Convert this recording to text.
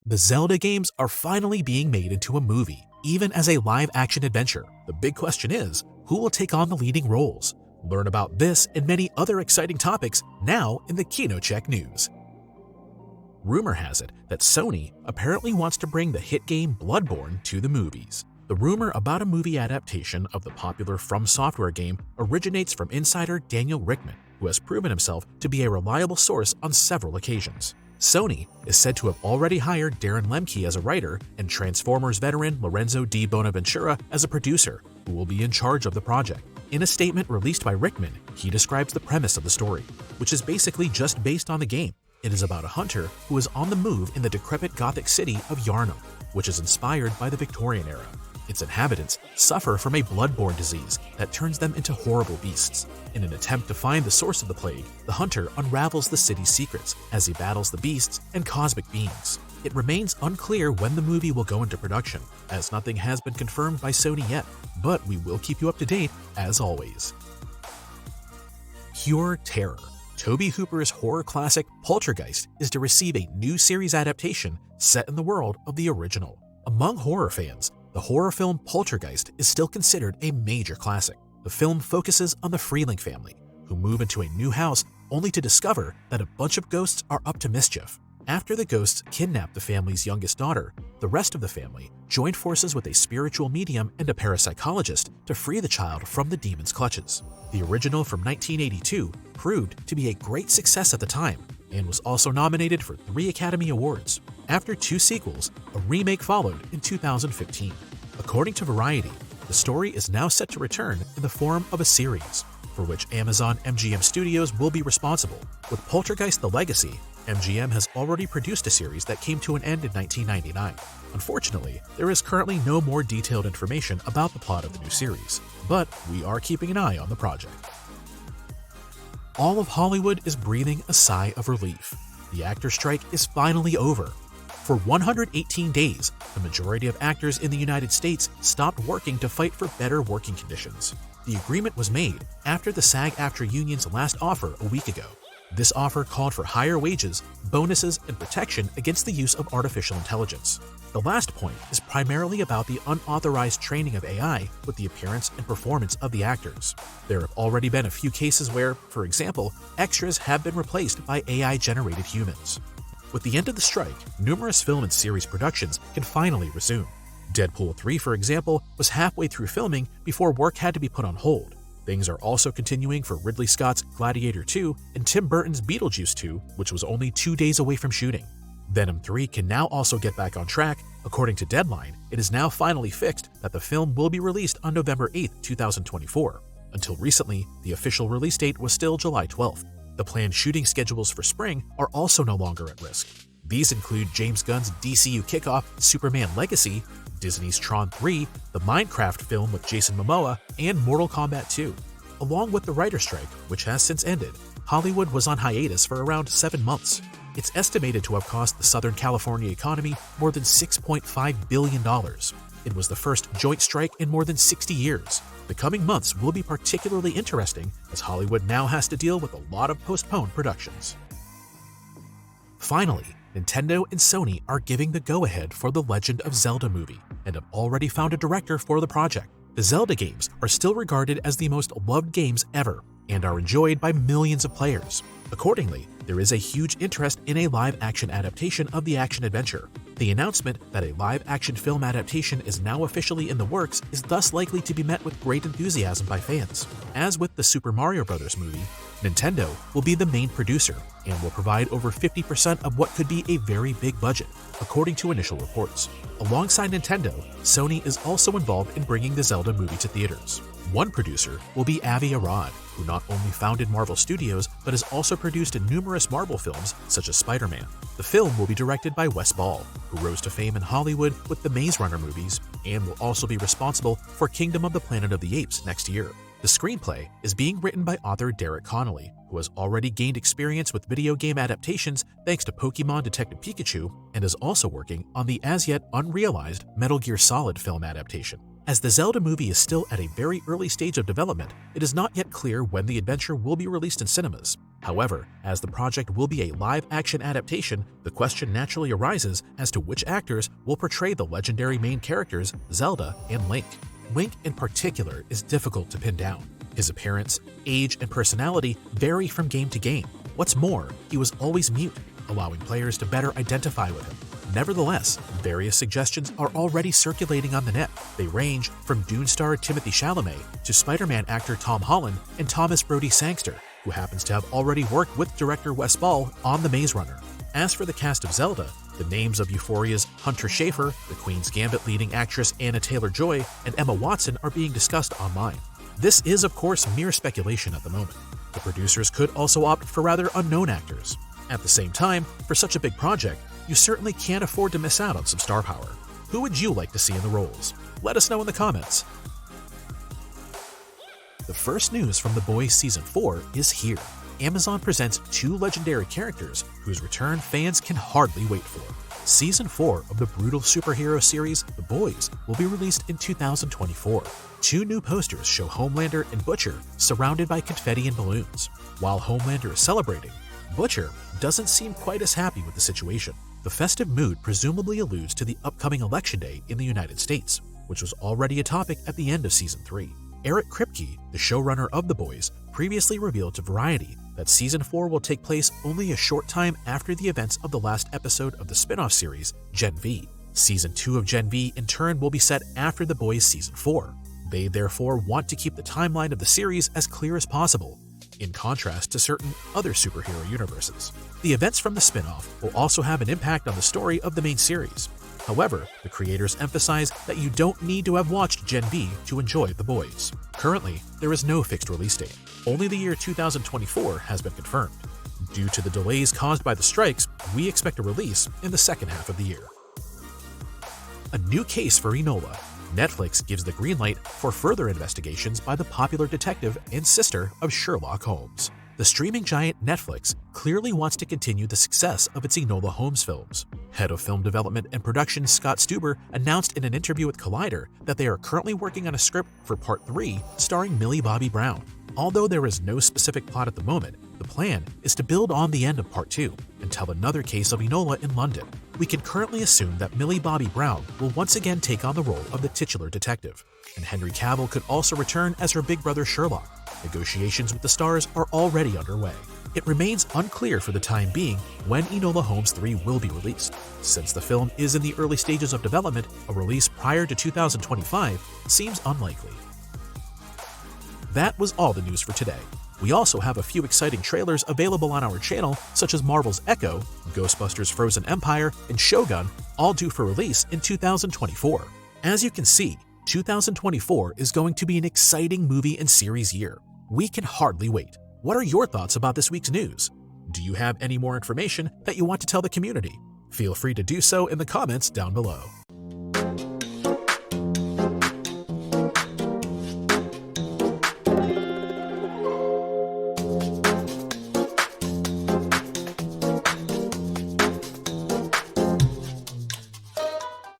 The Zelda games are finally being made into a movie, even as a live-action adventure. The big question is, who will take on the leading roles? Learn about this and many other exciting topics now in the KinoCheck news. Rumor has it that Sony apparently wants to bring the hit game Bloodborne to the movies. The rumor about a movie adaptation of the popular FromSoftware game originates from insider Daniel Richtman, who has proven himself to be a reliable source on several occasions. Sony is said to have already hired Darren Lemke as a writer and Transformers veteran Lorenzo Di Bonaventura as a producer, who will be in charge of the project. In a statement released by Richtman, he describes the premise of the story, which is basically just based on the game. It is about a hunter who is on the move in the decrepit Gothic city of Yarnum, which is inspired by the Victorian era. Its inhabitants suffer from a bloodborne disease that turns them into horrible beasts. In an attempt to find the source of the plague, the hunter unravels the city's secrets as he battles the beasts and cosmic beings. It remains unclear when the movie will go into production, as nothing has been confirmed by Sony yet, but we will keep you up to date as always. Pure terror. Tobe Hooper's horror classic Poltergeist is to receive a new series adaptation set in the world of the original. Among horror fans, the horror film Poltergeist is still considered a major classic. The film focuses on the Freeling family, who move into a new house only to discover that a bunch of ghosts are up to mischief. After the ghosts kidnap the family's youngest daughter, the rest of the family joined forces with a spiritual medium and a parapsychologist to free the child from the demon's clutches. The original from 1982 proved to be a great success at the time and was also nominated for 3 Academy Awards. After 2 sequels, a remake followed in 2015. According to Variety, the story is now set to return in the form of a series, for which Amazon MGM Studios will be responsible. With Poltergeist: The Legacy, MGM has already produced a series that came to an end in 1999. Unfortunately, there is currently no more detailed information about the plot of the new series, but we are keeping an eye on the project. All of Hollywood is breathing a sigh of relief. The actor strike is finally over. For 118 days, the majority of actors in the United States stopped working to fight for better working conditions. The agreement was made after the SAG-AFTRA union's last offer a week ago. This offer called for higher wages, bonuses, and protection against the use of artificial intelligence. The last point is primarily about the unauthorized training of AI with the appearance and performance of the actors. There have already been a few cases where, for example, extras have been replaced by AI-generated humans. With the end of the strike, numerous film and series productions can finally resume. Deadpool 3, for example, was halfway through filming before work had to be put on hold. Things are also continuing for Ridley Scott's Gladiator 2 and Tim Burton's Beetlejuice 2, which was only 2 days away from shooting. Venom 3 can now also get back on track. According to Deadline, it is now finally fixed that the film will be released on November 8, 2024. Until recently, the official release date was still July 12th. The planned shooting schedules for spring are also no longer at risk. These include James Gunn's DCU kickoff Superman Legacy, Disney's Tron 3, the Minecraft film with Jason Momoa, and Mortal Kombat 2. Along with the writer's strike, which has since ended, Hollywood was on hiatus for around 7 months. It's estimated to have cost the Southern California economy more than $6.5 billion. It was the first joint strike in more than 60 years. The coming months will be particularly interesting as Hollywood now has to deal with a lot of postponed productions. Finally, Nintendo and Sony are giving the go-ahead for the Legend of Zelda movie and have already found a director for the project. The Zelda games are still regarded as the most loved games ever and are enjoyed by millions of players. Accordingly, there is a huge interest in a live-action adaptation of the action-adventure. The announcement that a live-action film adaptation is now officially in the works is thus likely to be met with great enthusiasm by fans. As with the Super Mario Bros. Movie, Nintendo will be the main producer and will provide over 50% of what could be a very big budget, according to initial reports. Alongside Nintendo, Sony is also involved in bringing the Zelda movie to theaters. One producer will be Avi Arad, who not only founded Marvel Studios but has also produced numerous Marvel films such as Spider-Man. The film will be directed by Wes Ball, who rose to fame in Hollywood with the Maze Runner movies and will also be responsible for Kingdom of the Planet of the Apes next year. The screenplay is being written by author Derek Connolly, who has already gained experience with video game adaptations thanks to Pokémon Detective Pikachu and is also working on the as-yet unrealized Metal Gear Solid film adaptation. As the Zelda movie is still at a very early stage of development, it is not yet clear when the adventure will be released in cinemas. However, as the project will be a live-action adaptation, the question naturally arises as to which actors will portray the legendary main characters Zelda and Link. Link in particular is difficult to pin down. His appearance, age, and personality vary from game to game. What's more, he was always mute, allowing players to better identify with him. Nevertheless, various suggestions are already circulating on the net. They range from Dune star Timothée Chalamet to Spider-Man actor Tom Holland and Thomas Brodie Sangster, who happens to have already worked with director Wes Ball on The Maze Runner. As for the cast of Zelda, the names of Euphoria's Hunter Schafer, the Queen's Gambit leading actress Anna Taylor-Joy, and Emma Watson are being discussed online. This is, of course, mere speculation at the moment. The producers could also opt for rather unknown actors. At the same time, for such a big project, you certainly can't afford to miss out on some star power. Who would you like to see in the roles? Let us know in the comments. The first news from The Boys Season 4 is here. Amazon presents 2 legendary characters whose return fans can hardly wait for. Season 4 of the brutal superhero series The Boys will be released in 2024. 2 new posters show Homelander and Butcher surrounded by confetti and balloons. While Homelander is celebrating, Butcher doesn't seem quite as happy with the situation. The festive mood presumably alludes to the upcoming election day in the United States, which was already a topic at the end of Season 3. Eric Kripke, the showrunner of The Boys, previously revealed to Variety that Season 4 will take place only a short time after the events of the last episode of the spin-off series, Gen V. Season 2 of Gen V, in turn, will be set after The Boys Season 4. They therefore want to keep the timeline of the series as clear as possible, in contrast to certain other superhero universes. The events from the spin-off will also have an impact on the story of the main series. However, the creators emphasize that you don't need to have watched Gen V to enjoy The Boys. Currently, there is no fixed release date. Only the year 2024 has been confirmed. Due to the delays caused by the strikes, we expect a release in the second half of the year. A new case for Enola. Netflix gives the green light for further investigations by the popular detective and sister of Sherlock Holmes. The streaming giant Netflix clearly wants to continue the success of its Enola Holmes films. Head of Film Development and Production Scott Stuber announced in an interview with Collider that they are currently working on a script for Part 3 starring Millie Bobby Brown. Although there is no specific plot at the moment, the plan is to build on the end of Part 2 and tell another case of Enola in London. We can currently assume that Millie Bobby Brown will once again take on the role of the titular detective, and Henry Cavill could also return as her big brother Sherlock. Negotiations with the stars are already underway. It remains unclear for the time being when Enola Holmes 3 will be released. Since the film is in the early stages of development, a release prior to 2025 seems unlikely. That was all the news for today. We also have a few exciting trailers available on our channel, such as Marvel's Echo, Ghostbusters Frozen Empire, and Shogun, all due for release in 2024. As you can see, 2024 is going to be an exciting movie and series year. We can hardly wait. What are your thoughts about this week's news? Do you have any more information that you want to tell the community? Feel free to do so in the comments down below.